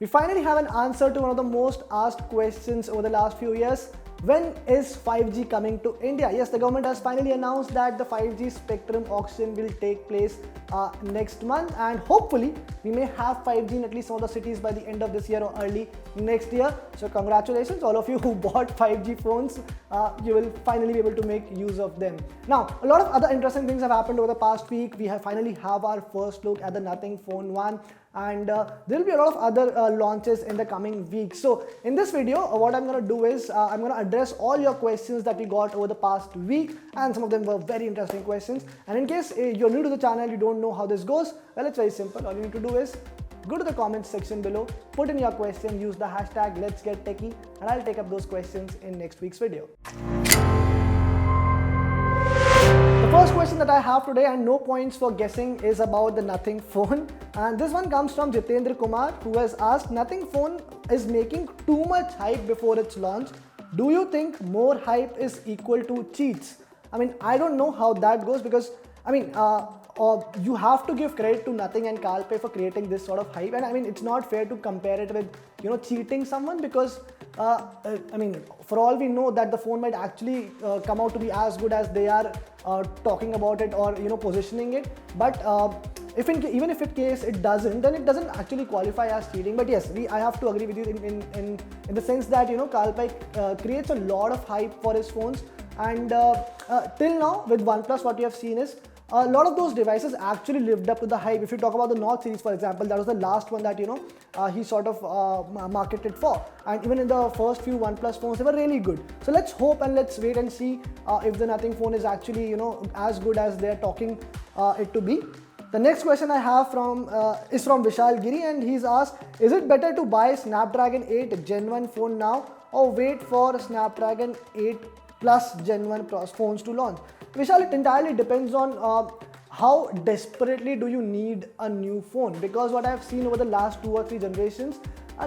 We finally have an answer to one of the most asked questions over the last few years. When is 5G coming to India? Yes, the government has finally announced that the 5G spectrum auction will take place next month, and hopefully we may have 5G in at least some of the cities by the end of this year or early next year. So congratulations all of you who bought 5G phones. You will finally be able to make use of them. Now, a lot of other interesting things have happened over the past week. We have finally have our first look at the Nothing Phone 1, and there will be a lot of other launches in the coming weeks. So in this video, what I'm going to do is I'm going to address all your questions that we got over the past week, and some of them were very interesting questions. And in case you're new to the channel, you don't know how this goes, well, it's very simple. All you need to do is go to the comments section below, put in your question, use the hashtag Let's Get Techie, and I'll take up those questions in next week's video. The first question that I have today, and no points for guessing, is about the Nothing Phone. And this one comes from Jitendra Kumar, who has asked, Nothing Phone is making too much hype before its launch. Do you think more hype is equal to cheats? I mean, I don't know how that goes, because I mean, you have to give credit to Nothing and Kalpe for creating this sort of hype, and I mean, it's not fair to compare it with, you know, cheating someone, because I mean, for all we know that the phone might actually come out to be as good as they are talking about it, or you know, positioning it. But even if it doesn't, then it doesn't actually qualify as cheating. But yes, I have to agree with you in the sense that, you know, Kalpe creates a lot of hype for his phones, and till now with OnePlus, what we have seen is a lot of those devices actually lived up to the hype. If you talk about the Note series, for example, that was the last one that, you know, he sort of marketed for, and even in the first few OnePlus phones, they were really good. So let's hope and let's wait and see if the Nothing Phone is actually, you know, as good as they're talking it to be. The next question I have is from Vishal Giri, and he's asked, is it better to buy Snapdragon 8 Gen 1 phone now, or wait for Snapdragon 8 Plus Gen 1 phones to launch? Vishal, it entirely depends on how desperately do you need a new phone, because what I've seen over the last 2 or 3 generations,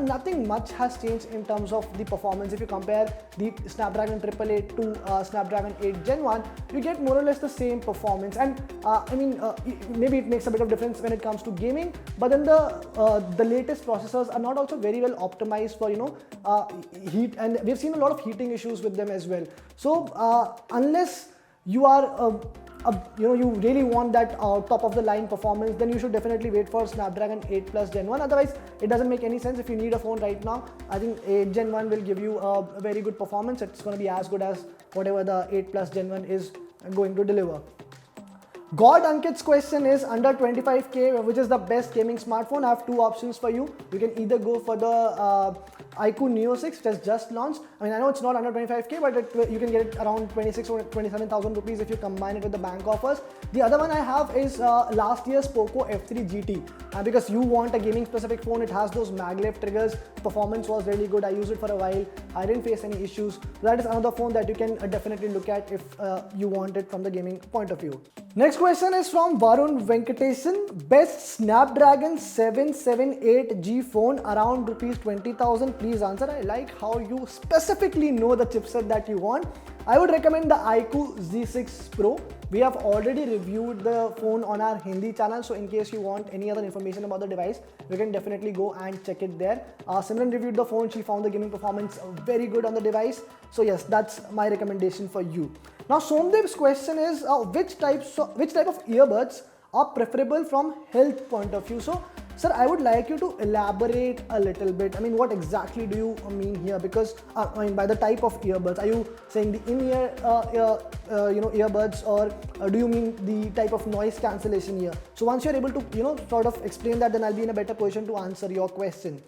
nothing much has changed in terms of the performance. If you compare the Snapdragon 888 to Snapdragon 8 Gen 1, you get more or less the same performance. And I mean, maybe it makes a bit of difference when it comes to gaming, but then the latest processors are not also very well optimized for, you know, heat, and we've seen a lot of heating issues with them as well. So unless you are you know, you really want that top of the line performance, then you should definitely wait for Snapdragon 8 Plus Gen 1. Otherwise, it doesn't make any sense. If you need a phone right now, I think 8 Gen 1 will give you a very good performance. It's going to be as good as whatever the 8 Plus Gen 1 is going to deliver. God Ankit's question is, under 25k, which is the best gaming smartphone? I have 2 options for you. You can either go for the iQOO Neo 6, which has just launched. I mean, I know it's not under 25k, but you can get it around 26 or 27,000 rupees if you combine it with the bank offers. The other one I have is last year's Poco F3 GT, because you want a gaming specific phone. It has those maglev triggers. Performance was really good. I used it for a while. I didn't face any issues. So that is another phone that you can definitely look at if you want it from the gaming point of view. Next question is from Varun Venkatesan. Best Snapdragon 778G phone around rupees 20,000. Please answer. I like how you specifically know the chipset that you want. I would recommend the iQOO Z6 Pro. We have already reviewed the phone on our Hindi channel, so in case you want any other information about the device, you can definitely go and check it there. Simran reviewed the phone. She found the gaming performance very good on the device. So yes, that's my recommendation for you. Now, Somdev's question is, which type of earbuds are preferable from health point of view? So, sir, I would like you to elaborate a little bit. I mean, what exactly do you mean here? Because I mean, by the type of earbuds, are you saying the in-ear, you know, earbuds, or do you mean the type of noise cancellation here? So once you're able to, you know, sort of explain that, then I'll be in a better position to answer your question.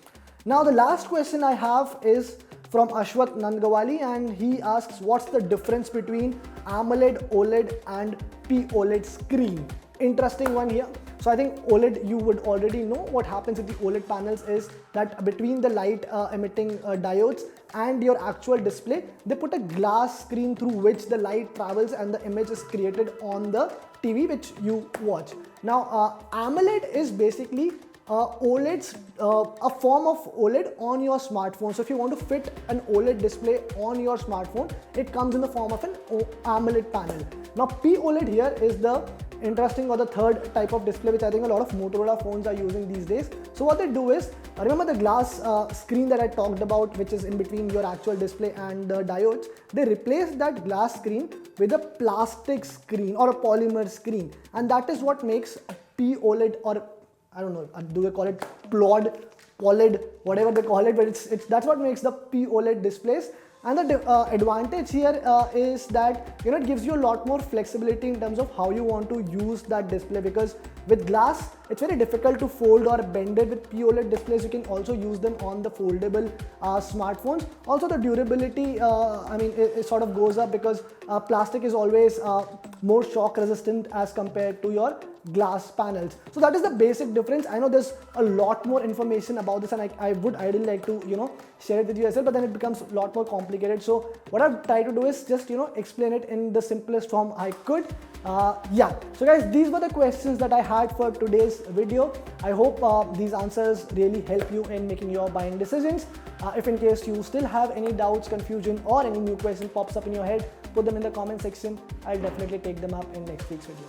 Now, the last question I have is from Ashwat Nandgawali, and he asks, what's the difference between AMOLED, OLED and pOLED screen? Interesting one here. So I think OLED, you would already know. What happens with the OLED panels is that between the light emitting diodes and your actual display, they put a glass screen through which the light travels and the image is created on the TV which you watch. Now AMOLED is basically OLEDs, a form of OLED on your smartphone. So if you want to fit an OLED display on your smartphone, it comes in the form of an AMOLED panel. Now pOLED here is the interesting or the third type of display which I think a lot of Motorola phones are using these days. So what they do is, remember the glass screen that I talked about, which is in between your actual display and the diodes, they replace that glass screen with a plastic screen or a polymer screen, and that is what makes pOLED, or I don't know, do they call it pOLED, whatever they call it, but it's that's what makes the pOLED displays. And the advantage here is that it gives you a lot more flexibility in terms of how you want to use that display, because with glass it's very difficult to fold or bend it. With pOLED displays you can also use them on the foldable smartphones. Also the durability, it sort of goes up, because plastic is always more shock resistant as compared to your glass panels. So that is the basic difference. I know there's a lot more information about this, and I would ideally like to share it with you as well, but then it becomes a lot more complicated. So what I've tried to do is just explain it in the simplest form I could. Yeah, so guys, these were the questions that I had for today's video. I hope these answers really help you in making your buying decisions. If in case you still have any doubts, confusion, or any new question pops up in your head, put them in the comment section. I'll definitely take them up in next week's video.